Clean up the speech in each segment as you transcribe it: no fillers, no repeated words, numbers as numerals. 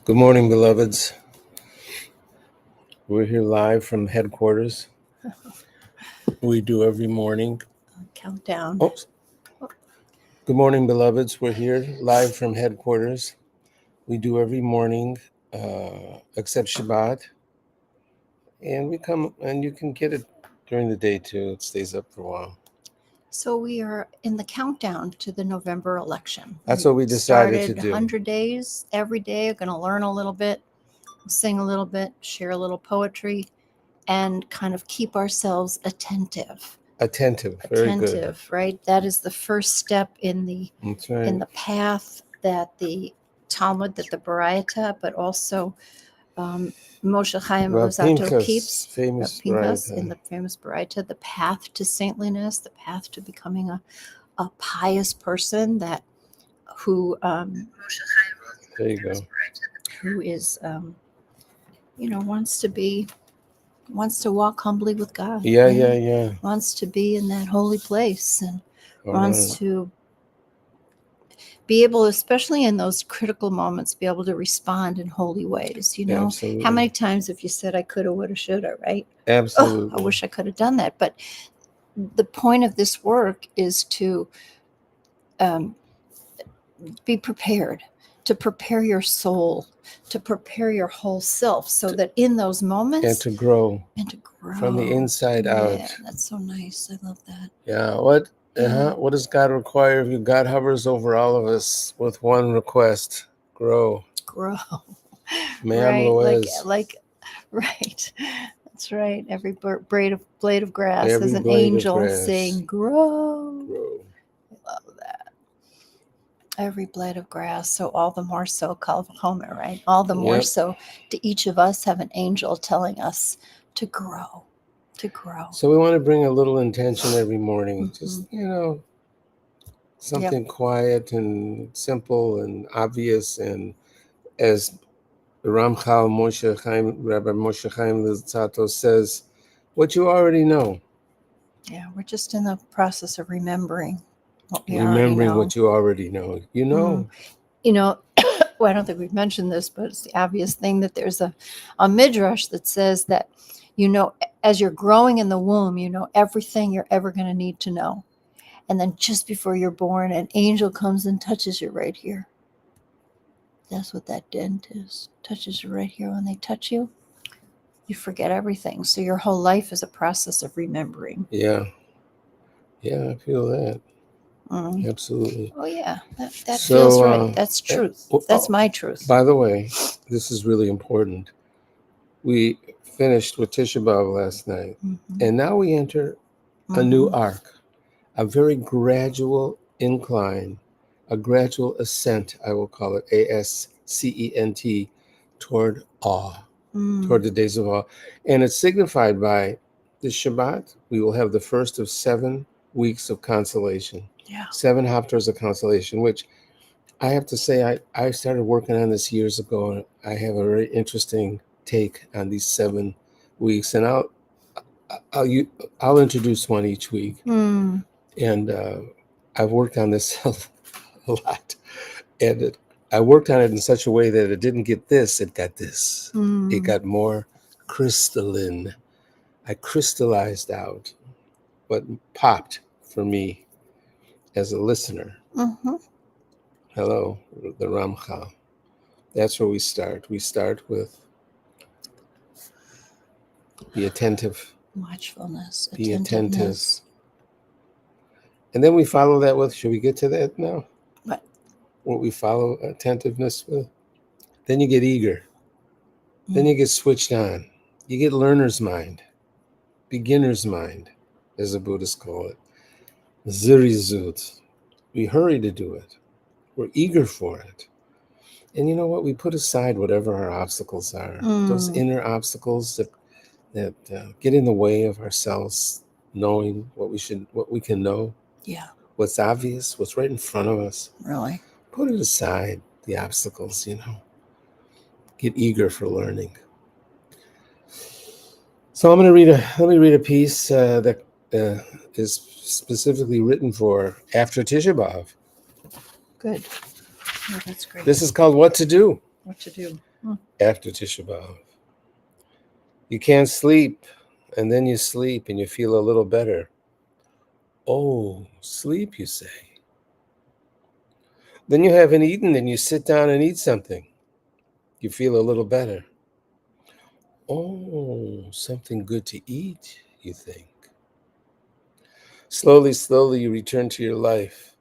Good morning, beloveds. We're here live from headquarters. We do every morning. Countdown. Oops. Good morning, beloveds. We're here live from headquarters. We do every morning, except Shabbat. And we come, and you can get it during the day too. It stays up for a while. So we are in the countdown to the November election. That's what we decided to do. 100 days. Every day we're going to learn a little bit, sing a little bit, share a little poetry, and kind of keep ourselves attentive. Very good. Right? That is the first step in the That's right. in the path that the Talmud, that the Baraita, but also Moshe Chaim Luzzatto keeps, famous Pinchas, Baraita. in the famous Baraita, the path to saintliness, the path to becoming a pious person who There you go. who is wants to walk humbly with God. Yeah. Wants to be in that holy place and All wants right. to be able, especially in those critical moments, be able to respond in holy ways. Absolutely. How many times have you said, I coulda, woulda, shoulda, right? Absolutely. I wish I could have done that. But the point of this work is to be prepared, to prepare your soul, to prepare your whole self, so that in those moments, and to grow from the inside out. Yeah, that's so nice. I love that. Yeah. What does God require of you? God hovers over all of us with one request: grow. Right, right. That's right. Every blade of grass has an angel saying, grow. I love that. Every blade of grass. So all the more so, Kal V'chomer, right? All the more so to each of us have an angel telling us to grow. So we want to bring a little intention every morning. Just, something quiet and simple and obvious. And as Ramchal Rabbi Moshe Chaim Luzzatto says, what you already know. Yeah, we're just in the process of remembering what we Remembering already know. what you already know. Well, I don't think we've mentioned this, but it's the obvious thing that there's a midrash that says that, as you're growing in the womb, you know everything you're ever going to need to know. And then just before you're born, an angel comes and touches you right here. That's what that dent is. Touches you right here. When they touch you, you forget everything. So your whole life is a process of remembering. Yeah, I feel that. Absolutely. Oh, yeah. That feels right. That's truth. That's my truth. By the way, this is really important. We finished with Tisha B'Av last night, and now we enter a new arc, a very gradual incline, a gradual ascent, I will call it, ASCENT, toward awe, toward the days of awe. And it's signified by this Shabbat. We will have the first of 7 weeks of consolation. Yeah. 7 Haftarahs of consolation, which I have to say, I started working on this years ago, and I have a very interesting take on these 7 weeks, and I'll introduce one each week. And I've worked on this a lot, and I worked on it in such a way that it didn't get this, it got this. It got more crystalline. I crystallized out what popped for me as a listener. Hello, the Ramchal. That's where we start. We start with be attentive. Watchfulness. Be attentive. And then we follow that with, should we get to that now? What we follow attentiveness with? Then you get eager. Then you get switched on. You get learner's mind. Beginner's mind, as the Buddhists call it. Zirizut. We hurry to do it. We're eager for it. And you know what? We put aside whatever our obstacles are. Those inner obstacles that get in the way of ourselves knowing what we can know. Yeah. What's obvious, what's right in front of us. Really? Put it aside, the obstacles, Get eager for learning. So let me read a piece that is specifically written for after Tisha B'Av. Good. Oh, that's great. This is called What to Do. What to do. after Tisha B'Av. You can't sleep, and then you sleep and you feel a little better. Oh, sleep, you say. Then you haven't eaten and you sit down and eat something. You feel a little better. Oh, something good to eat, you think. Slowly, slowly, you return to your life.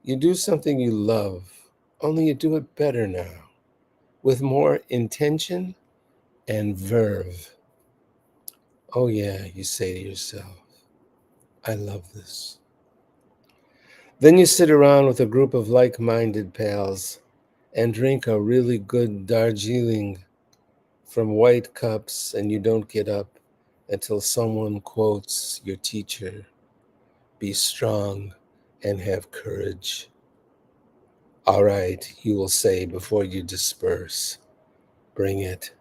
You do something you love, only you do it better now, with more intention and verve. Oh, yeah, you say to yourself, I love this. Then you sit around with a group of like-minded pals and drink a really good Darjeeling from white cups, and you don't get up until someone quotes your teacher, be strong and have courage. All right, you will say before you disperse, bring it.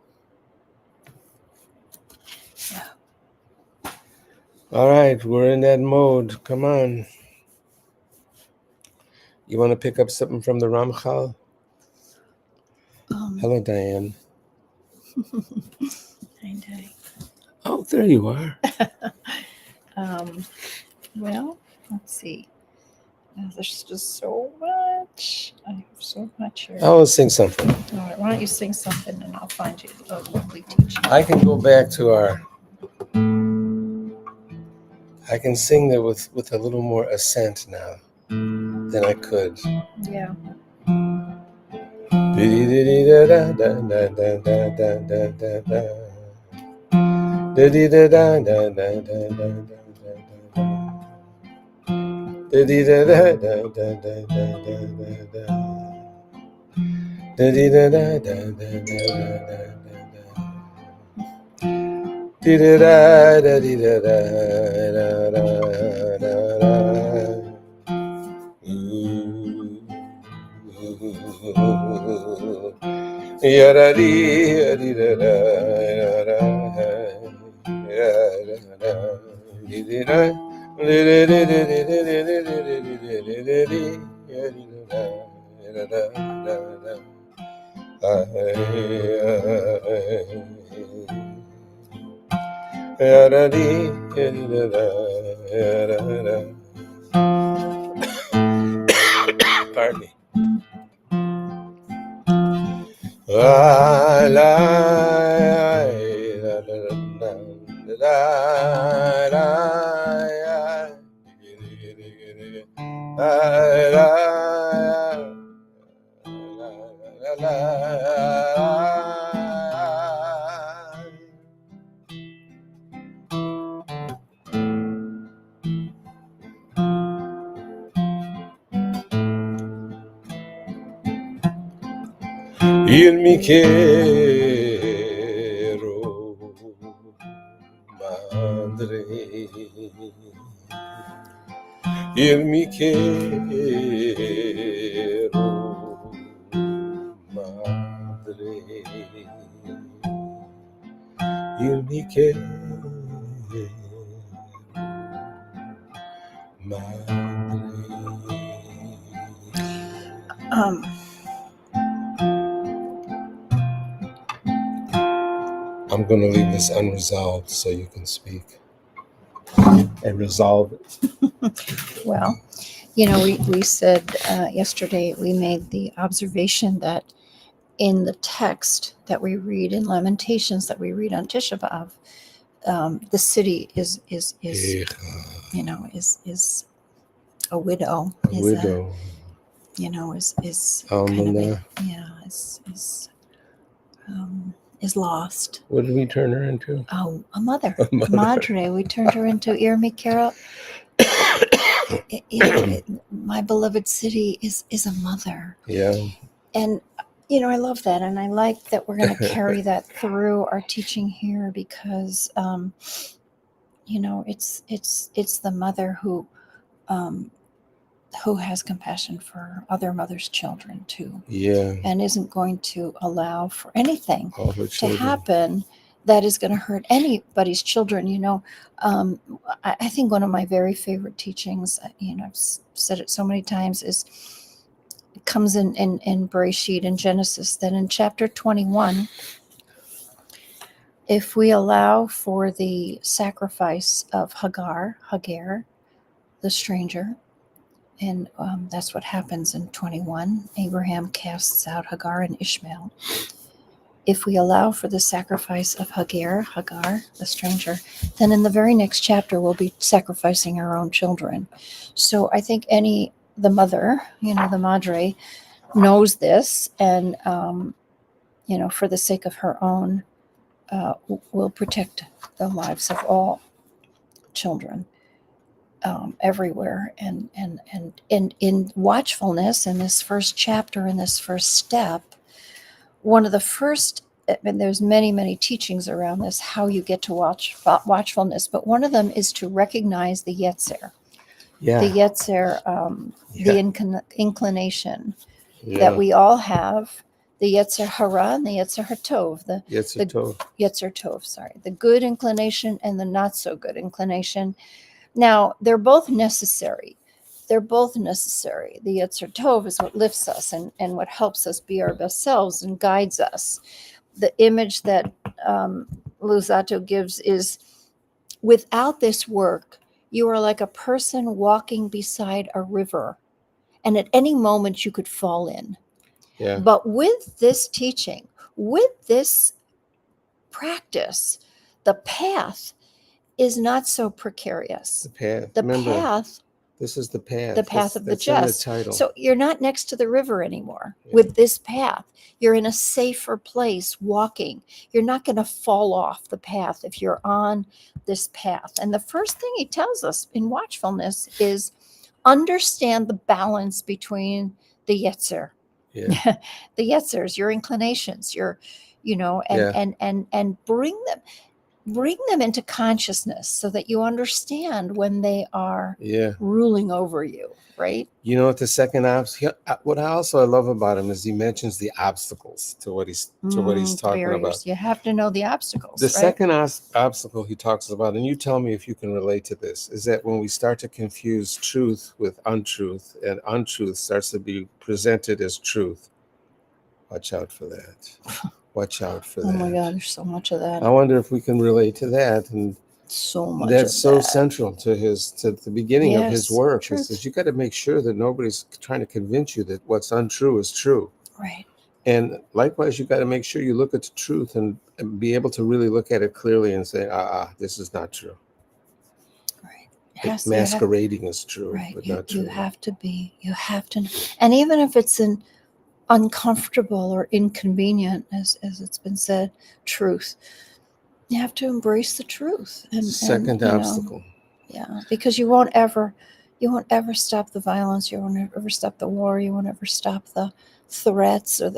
All right, we're in that mode. Come on. You want to pick up something from the Ramchal? Hello, Diane. Hi, Oh, there you are. well, let's see. There's just so much. I have so much here. I will sing something. All right, why don't you sing something and I'll find you a weekly teaching. I can go back to I can sing there with a little more accent now than I could. Yeah. Pardon me. Io mi quiero, madre. Io mi quiero, madre. Io mi quiero, madre. I'm going to leave this unresolved so you can speak and resolve it. Well, we said yesterday, we made the observation that in the text that we read in Lamentations that we read on Tisha B'Av, the city is a widow. A widow. Is Almana. is lost. What did we turn her into? Oh, a mother. A mother. Madre. We turned her into Irmi Kara. My beloved city is a mother. Yeah. And I love that, and I like that we're going to carry that through our teaching here because it's the mother who has compassion for other mothers' children too. Yeah. And isn't going to allow for anything to happen that is going to hurt anybody's children. I think one of my very favorite teachings, I've said it so many times, is it comes in Bereshit in Genesis, that in chapter 21, if we allow for the sacrifice of Hagar, the stranger, and that's what happens in 21. Abraham casts out Hagar and Ishmael. If we allow for the sacrifice of Hagar, the stranger, then in the very next chapter we'll be sacrificing our own children. So I think the mother, the madre, knows this, and for the sake of her own, will protect the lives of all children. Everywhere, and in watchfulness, in this first chapter, in this first step, one of the first, and there's many teachings around this, how you get to watchfulness, but one of them is to recognize the Yetzer, the Yetzer, the inclination that we all have, the Yetzer Hara and the Yetzer Hatov, the Yetzer Tov, the good inclination and the not so good inclination. Now, they're both necessary. The Yetzer Tov is what lifts us and what helps us be our best selves and guides us. The image that Luzzatto gives is, without this work, you are like a person walking beside a river, and at any moment you could fall in. Yeah. But with this teaching, with this practice, the path is not so precarious. The path. This is the path. The path of the just. In the title. So you're not next to the river anymore. With this path. You're in a safer place walking. You're not going to fall off the path if you're on this path. And the first thing he tells us in watchfulness is understand the balance between the Yetzer. Yeah. The Yetzers, your inclinations, and bring them into consciousness so that you understand when they are ruling over you, right? What the second what I love about him is he mentions the obstacles to what he's talking about. You have to know the obstacles. The second obstacle he talks about, and you tell me if you can relate to this, is that when we start to confuse truth with untruth, and untruth starts to be presented as truth, watch out for that. Watch out for that. Oh my God, there's so much of that. I wonder if we can relate to that, and so much. That's so central to the beginning of his work. Truth. Is that you got to make sure that nobody's trying to convince you that what's untrue is true. Right. And likewise, you got to make sure you look at the truth and be able to really look at it clearly and say, this is not true. Right. Masquerading as true, right. but not true. You have to, and even if it's an uncomfortable or inconvenient, as it's been said, truth, you have to embrace the truth. Second obstacle. Because you won't ever stop the violence. You won't ever stop the war. You won't ever stop the threats or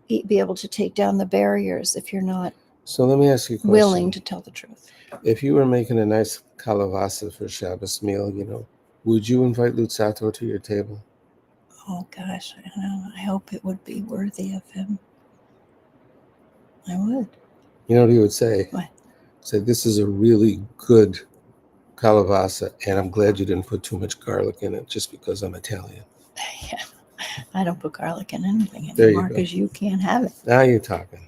be able to take down the barriers if you're not. So let me ask you a question. Willing to tell the truth. If you were making a nice kalavasa for Shabbos meal, would you invite Luzzatto to your table? Oh gosh, I don't know. I hope it would be worthy of him. I would. You know what he would say? What? Say, this is a really good kalavasa, and I'm glad you didn't put too much garlic in it just because I'm Italian. Yeah. I don't put garlic in anything anymore because you can't have it. Now you're talking.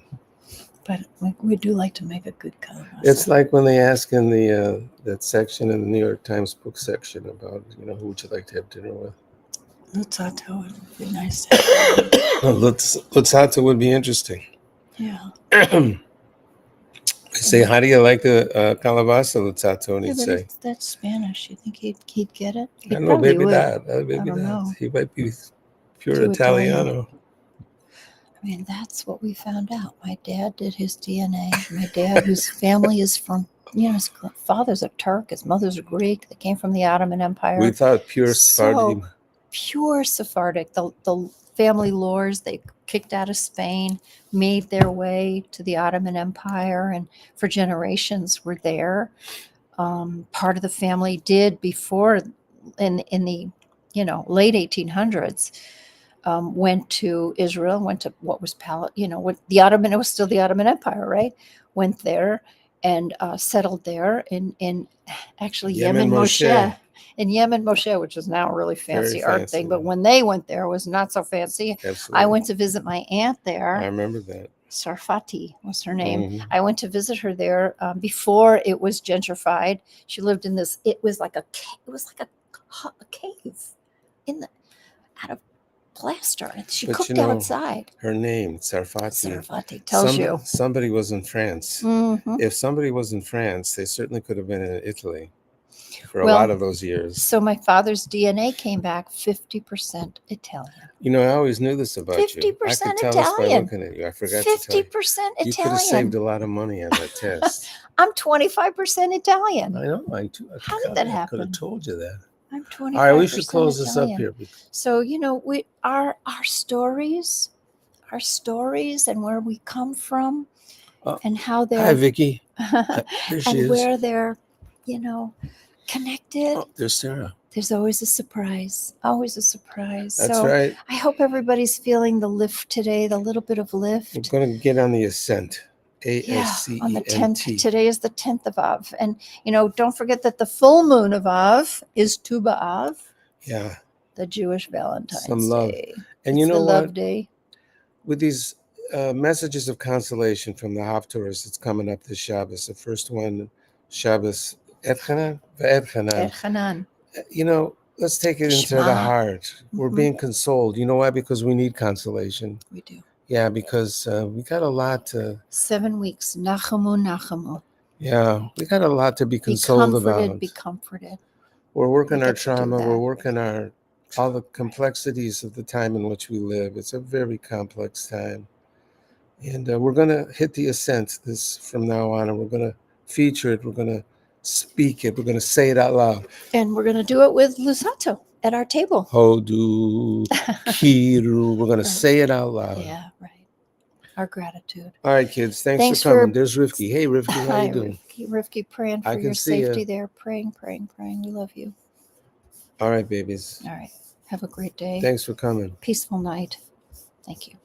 But we do like to make a good kalavasa. It's like when they ask in the that section in the New York Times book section about, who would you like to have dinner with? Luzzatto would be nice. Luzzatto would be interesting. Yeah. I say, how do you like the kalabasa, Luzzatto? And he'd say, that's Spanish. You think he'd get it? I don't know, maybe not. I don't know. He might be pure Italiano. I mean, that's what we found out. My dad did his DNA. My dad, whose family is from, his father's a Turk, his mother's a Greek. They came from the Ottoman Empire. We thought pure Sephardic. Pure Sephardic. The family lords, they kicked out of Spain, made their way to the Ottoman Empire, and for generations were there. Part of the family did before, in the late 1800s, went to Israel, went to what was what the Ottoman, it was still the Ottoman Empire, right? Went there and settled there in actually Yemen Moshe. in Yemen Moshe, which is now a really fancy Very art fancy, thing. But yeah. when they went there, it was not so fancy. Absolutely. I went to visit my aunt I there. remember that. Sarfati was her name. Mhm. I went to visit her there before it was gentrified. She lived in this. It was like a cave in the out of plaster. And she But cooked outside. her name, Sarfati. Sarfati tells you. Somebody was in France. Mhm. If somebody was in France, they certainly could have been in Italy for a Well, lot of those years. So my father's DNA came back 50% Italian. I always knew this about you. I 50% could tell this by Italian. looking at you. I forgot to tell you. 50% You could have saved Italian. a lot of money on that test. I'm 25% Italian. I know. I How did that could happen? have told you that. I'm 25%. All right, we should close this up Italian. here. So, we our stories and where we come from and how they're Hi, Vicky. There she and is. where they're, connected. Oh, there's Sarah. There's always a surprise. Always a surprise. That's so right. I hope everybody's feeling the lift today, the little bit of lift. We're going to get on the ascent. On the 10th. ASCENT. Today is the 10th of Av. And, don't forget that the full moon of Av is Tu B'Av. Yeah. The Jewish Valentine's Some love. Day. And it's you know the what? love day. With these messages of consolation from the Haftarahs that's coming up this Shabbos, the first one, Shabbos, Etchanan? Elchanan. Let's take it into Shema. the heart. We're Mhm. being consoled. You know why? Because we need consolation. We do. Yeah, because we got a lot to... 7 weeks. Nachamu, nachamu. Yeah, we got a lot to be consoled about. Be comforted. We're working We our get to do trauma. that. We're working all the complexities of the time in which we live. It's a very complex time. And we're going to hit the ascent from now on, and we're going to feature it. We're going to speak it. We're going to say it out loud. And we're going to do it with Lusato at our table. Hodu, Kiru. We're going to say it out loud. Yeah, right. Our gratitude. All right, kids. Thanks for coming. There's Rivki. Hey, Rivki, how you doing? Rivki, praying for your safety there. Praying. We love you. All right, babies. All right. Have a great day. Thanks for coming. Peaceful night. Thank you.